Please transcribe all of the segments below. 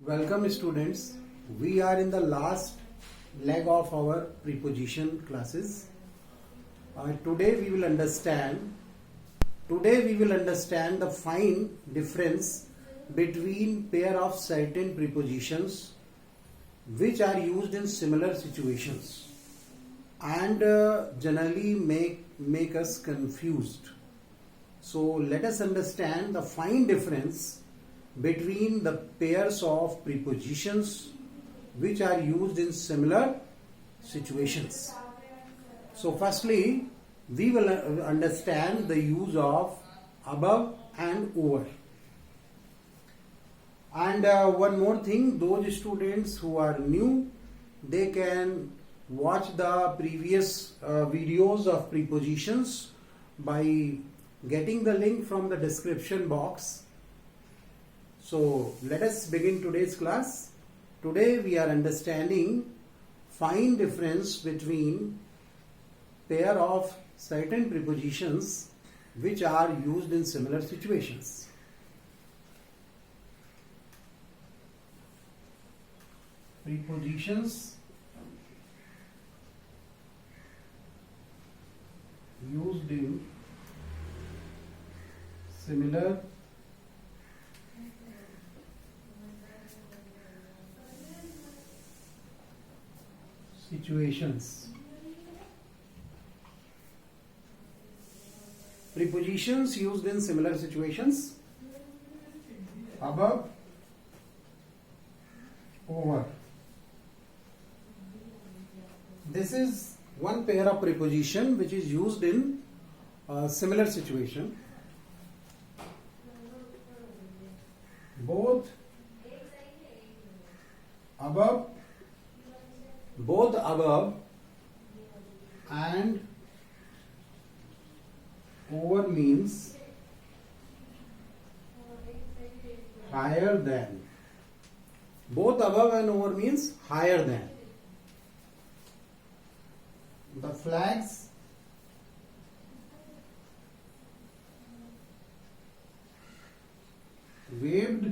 Welcome students. We are in the last leg of our preposition classes. Today we will understand the fine difference between pair of certain prepositions which are used in similar situations and generally make us confused. So let us understand the fine difference between the pairs of prepositions which are used in similar situations. So firstly, we will understand the use of above and over. And one more thing, those students who are new, they can watch the previous videos of prepositions by getting the link from the description box. So let us begin today's class. Today we are understanding fine difference between pair of certain prepositions which are used in similar situations. Prepositions used in similar situations. Prepositions used in similar situations: above, over. This is one pair of preposition which is used in a similar situation. Both above and over means higher than. Both above and over means higher than. The flags waved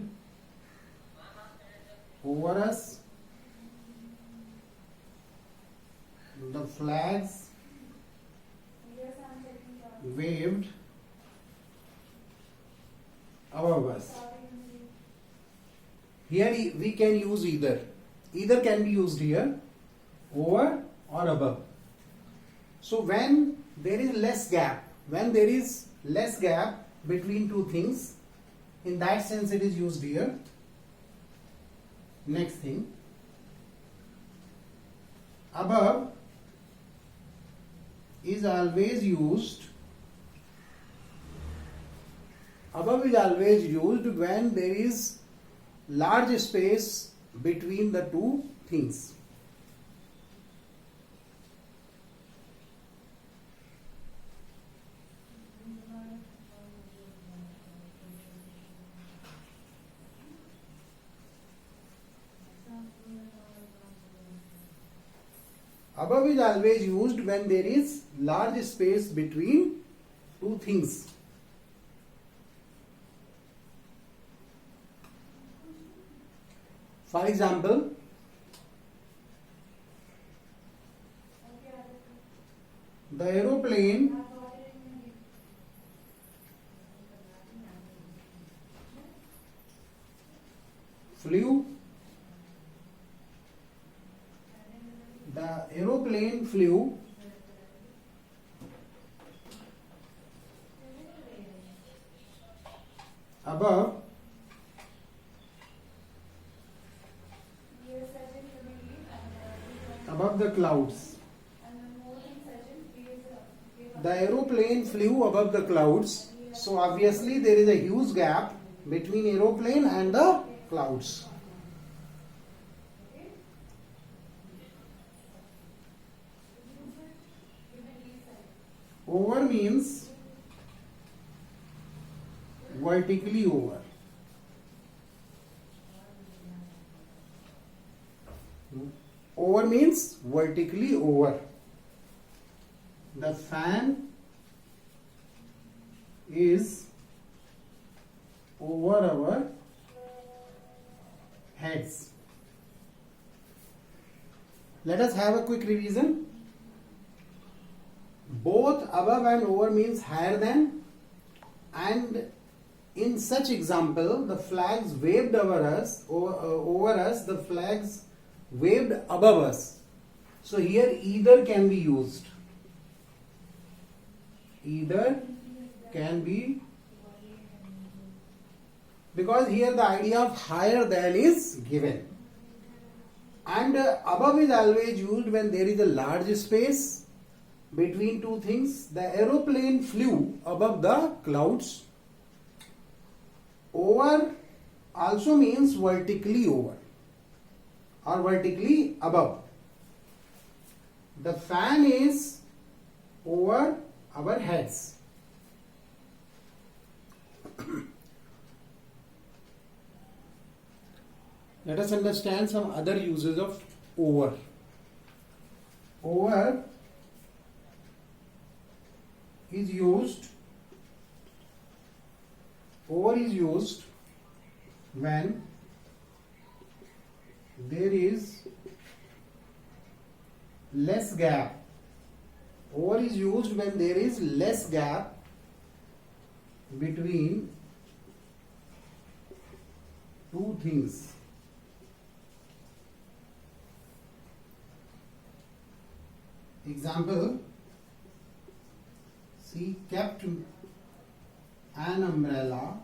over us. The flags waved above us. Here we can use either. Either can be used here, over or above. So when there is less gap between two things, in that sense it is used here. Next thing, above is always used when there is large space between the two things. Above is always used when there is large space between two things. For example, the aeroplane flew. The aeroplane flew above the clouds. The aeroplane flew above the clouds. So obviously there is a huge gap between aeroplane and the clouds. Over means vertically over. Over means vertically over. The fan is over our heads. Let us have a quick revision. Both above and over means higher than, and in such example the flags waved over us, the flags waved above us. So here either can be used. Either can be, because here the idea of higher than is given. And above is always used when there is a large space between two things. The aeroplane flew above the clouds. Over also means vertically over or vertically above. The fan is over our heads. Let us understand some other uses of over. Over is used when there is less gap. Over is used when there is less gap between two things. Example, she kept an umbrella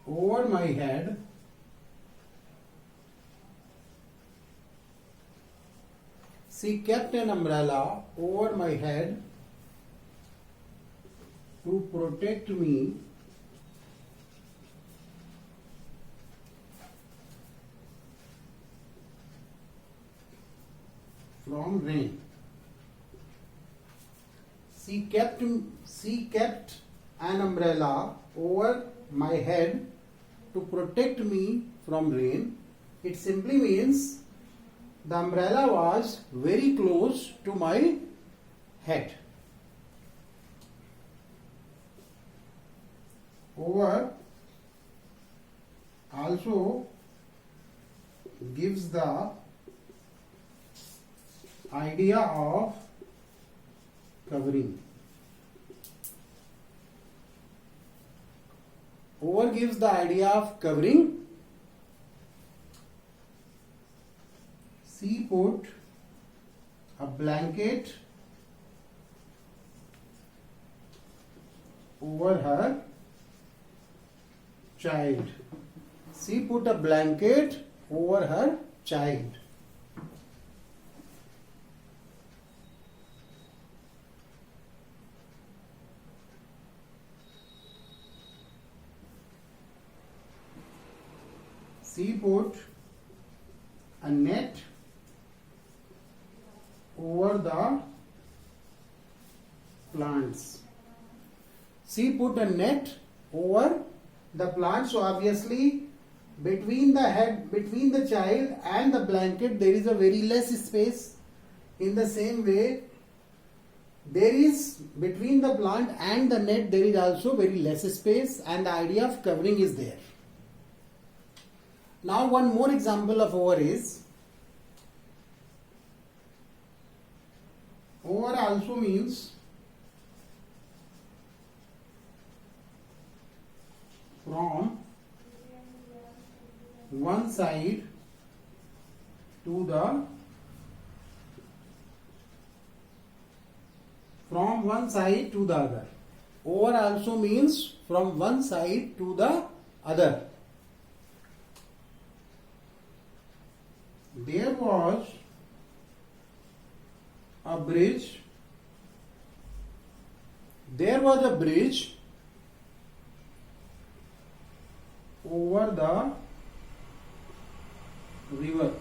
over my head She kept an umbrella over my head to protect me from rain. She kept an umbrella over my head to protect me from rain. It simply means the umbrella was very close to my head. Over also gives the idea of covering. Over gives the idea of covering. She put a blanket over her child. She put a blanket over her child. She put a net over the plants. She put a net over the plants. So obviously between the child and the blanket there is a very less space. In the same way, there is between the plant and the net there is also very less space, and the idea of covering is there. Now one more example of over is, over also means from one side to the other. Over also means from one side to the other. There was a bridge. There was a bridge over the river.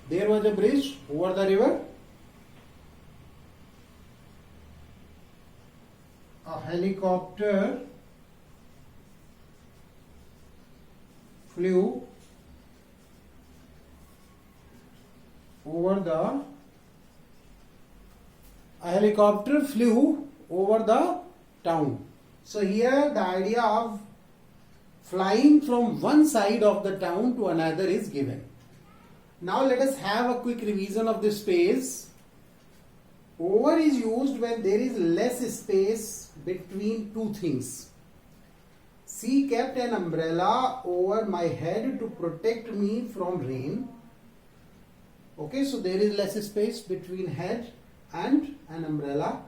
There was a bridge over the river. A helicopter flew over the town. So here the idea of flying from one side of the town to another is given. Now let us have a quick revision of this phrase. Over is used when there is less space between two things. She kept an umbrella over my head to protect me from rain. Okay, so there is less space between head and an umbrella.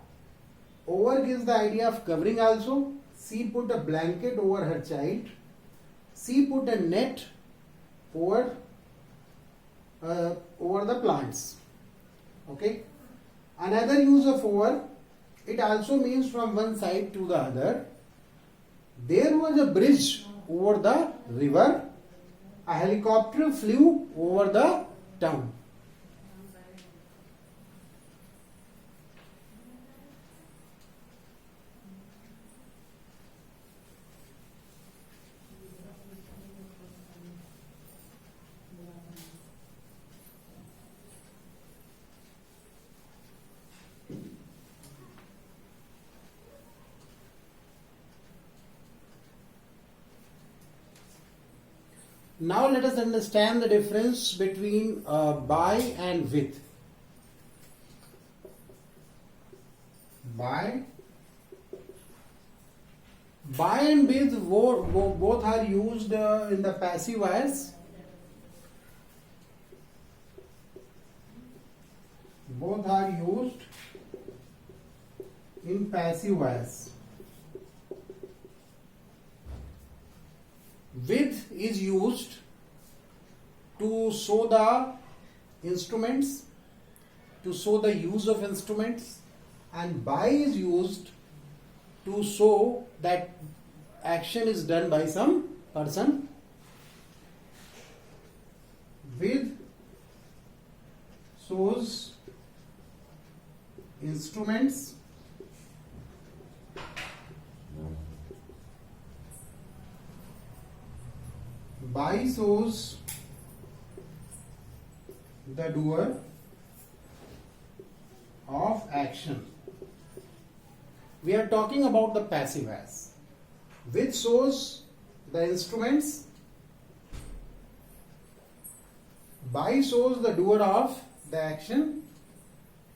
Over gives the idea of covering also. She put a blanket over her child. She put a net over the plants. Okay. Another use of over, it also means from one side to the other. There was a bridge over the river. A helicopter flew over the town. Now let us understand the difference between by and with. By and with both are used in the passive voice. Both are used in passive voice. With is used to show the instruments, to show the use of instruments, and by is used to show that action is done by some person. With shows instruments, by shows the doer of action. We are talking about the passive voice. With shows the instruments, by shows the doer of the action.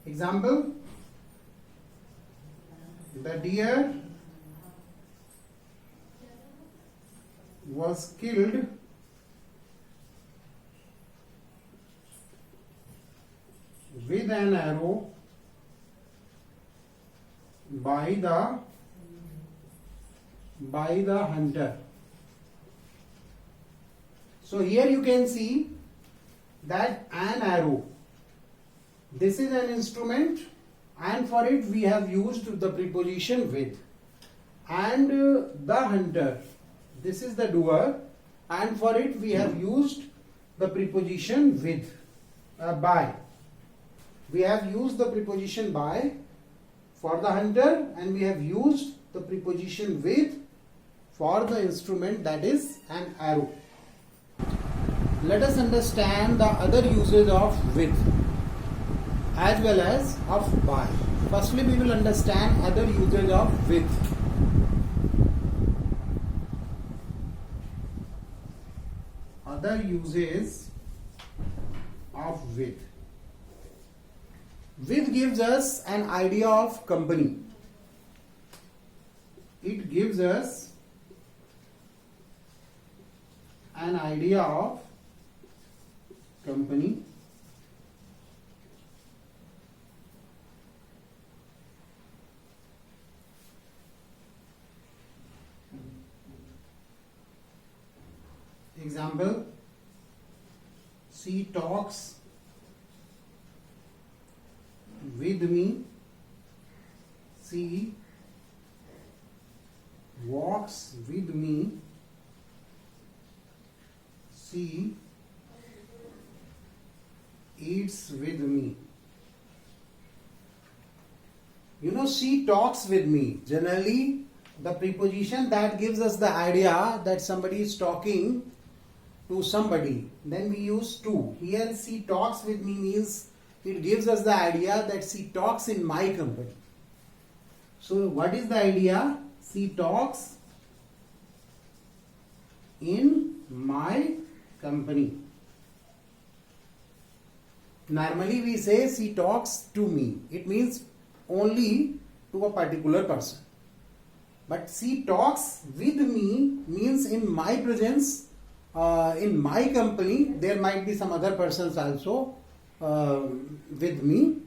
Example, the deer was killed with an arrow by the hunter. So here you can see that an arrow, this is an instrument, and for it we have used the preposition with. And the hunter, this is the doer, and for it we have used the preposition with, by. We have used the preposition by for the hunter, and we have used the preposition with for the instrument, that is an arrow. Let us understand the other uses of with as well as of by. Firstly, we will understand other uses of with. Other uses of with. With gives us an idea of company. It gives us an idea of company. Example, she talks with me, she walks with me, she eats with me. You know, she talks with me. Generally, the preposition that gives us the idea that somebody is talking to somebody, then we use to. Here, she talks with me means it gives us the idea that she talks in my company. So what is the idea? She talks in my company. Normally we say she talks to me. It means only to a particular person. But she talks with me means in my presence, in my company. There might be some other persons also with me.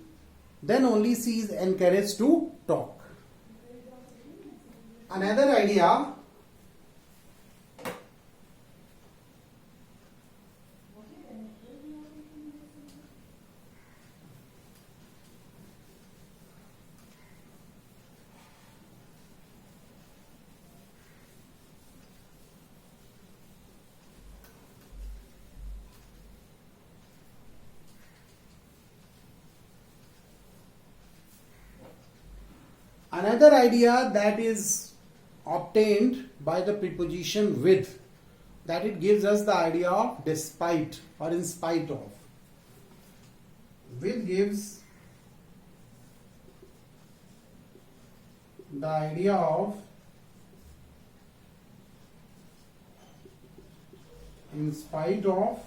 Then only she is encouraged to talk. Another idea. Another idea that is obtained by the preposition with, that it gives us the idea of despite or in spite of. With gives the idea of in spite of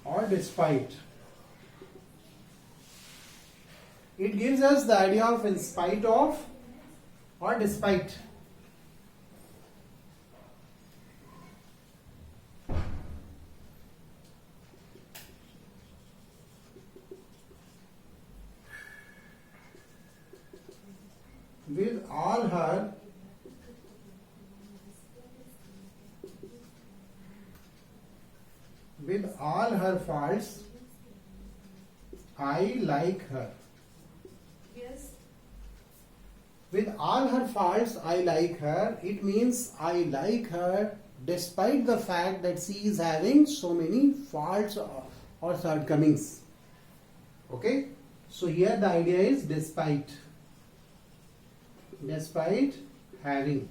or despite. It gives us the idea of in spite of or despite. With all her faults, I like her. With all her faults, I like her. It means I like her despite the fact that she is having so many faults or shortcomings. Okay? So here the idea is despite. Despite having.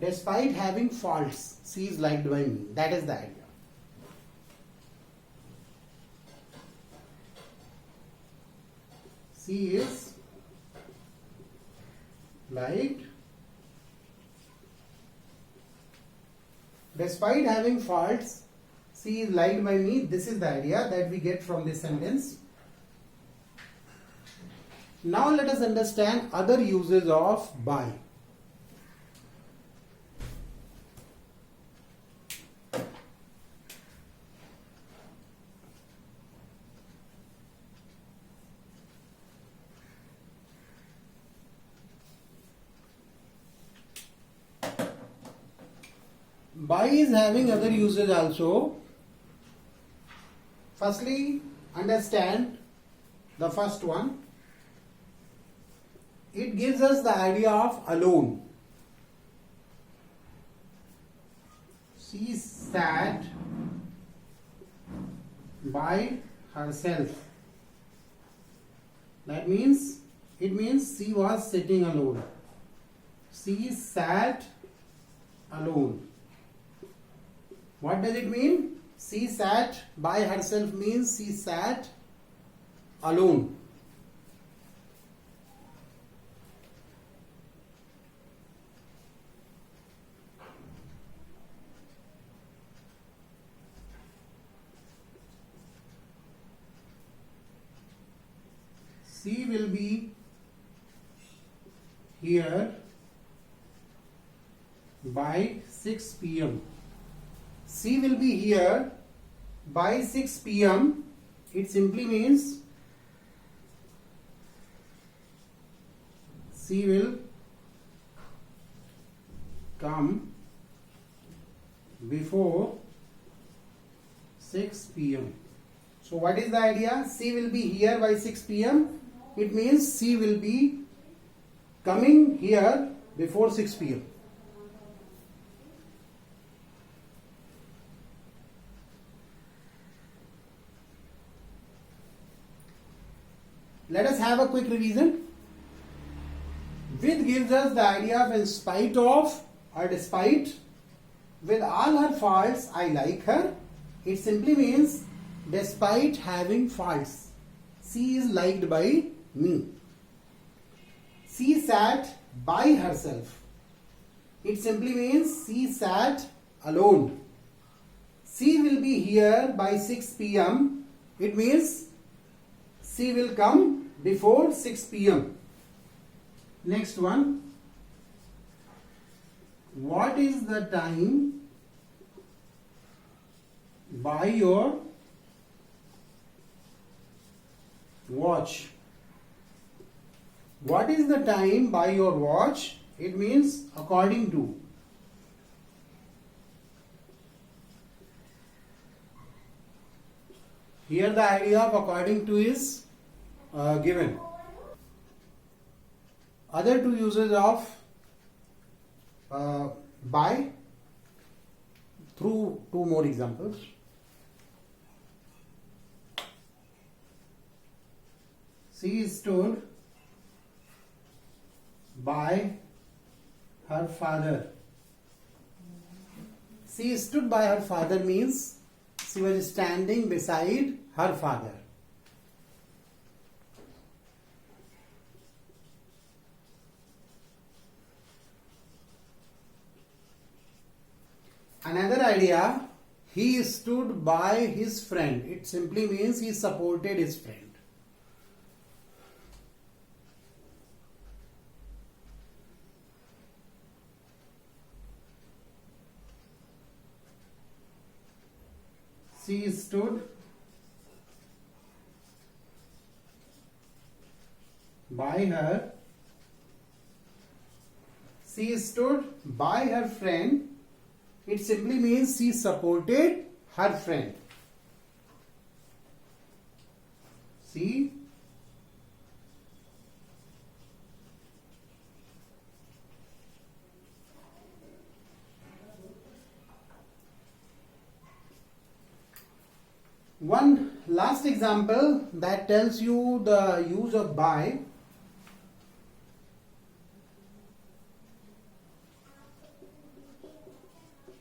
Despite having faults, she is liked by me. That is the idea. She is liked despite having faults. She is liked by me. This is the idea that we get from this sentence. Now let us understand other uses of by. By is having other uses also. Firstly, understand the first one. It gives us the idea of alone. She sat by herself. That means, it means she was sitting alone. She sat alone. What does it mean? She sat by herself means she sat alone. She will be here by 6 p.m. She will be here by 6 p.m. It simply means she will come before 6 p.m. So what is the idea? She will be here by 6 p.m. It means she will be coming here before 6 p.m. Let us have a quick revision. With gives us the idea of in spite of or despite. With all her faults, I like her. It simply means despite having faults. She is liked by me. She sat by herself. It simply means she sat alone. She will be here by 6 p.m. It means she will come before 6 p.m. Next one. What is the time by your watch? What is the time by your watch? It means according to. Here the idea of according to is given. Other two uses of by through two more examples. She stood by her father. She stood by her father means she was standing beside her father. Another idea, he stood by his friend. It simply means he supported his friend. She stood by her. She stood by her friend. It simply means she supported her friend. See? One last example that tells you the use of by.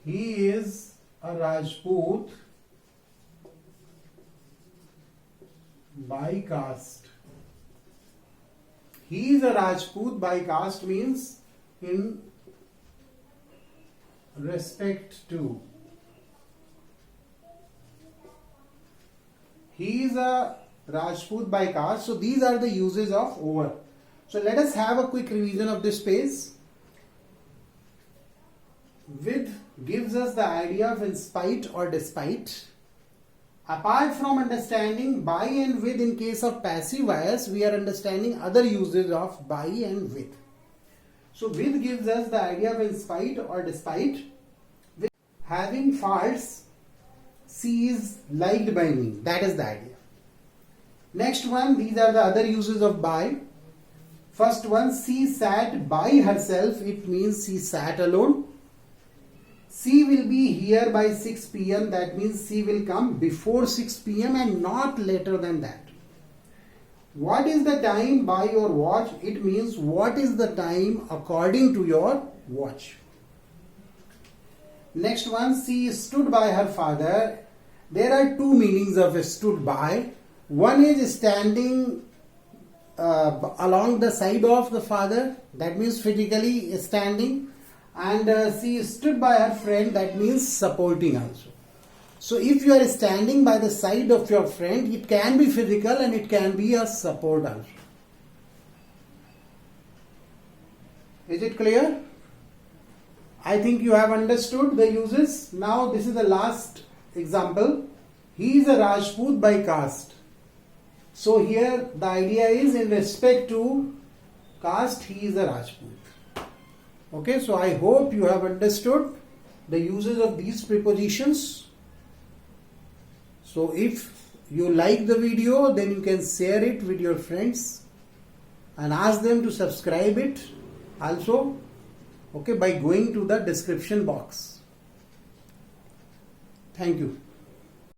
He is a Rajput by caste. He is a Rajput by caste means in respect to. He is a Rajput by caste. So these are the uses of over. So let us have a quick revision of this page. With gives us the idea of in spite or despite. Apart from understanding by and with in case of passive voice, we are understanding other uses of by and with. So with gives us the idea of in spite or despite. With having faults, she is liked by me. That is the idea. Next one, these are the other uses of by. First one, she sat by herself. It means she sat alone. She will be here by 6 p.m. That means she will come before 6 p.m. and not later than that. What is the time by your watch? It means what is the time according to your watch. Next one, she stood by her father. There are two meanings of stood by. One is standing along the side of the father. That means physically standing. And she stood by her friend. That means supporting also. So if you are standing by the side of your friend, it can be physical and it can be a support also. Is it clear? I think you have understood the uses. Now this is the last example. He is a Rajput by caste. So here the idea is in respect to caste, he is a Rajput. Okay, so I hope you have understood the uses of these prepositions. So if you like the video, then you can share it with your friends and ask them to subscribe it also, okay, by going to the description box. Thank you.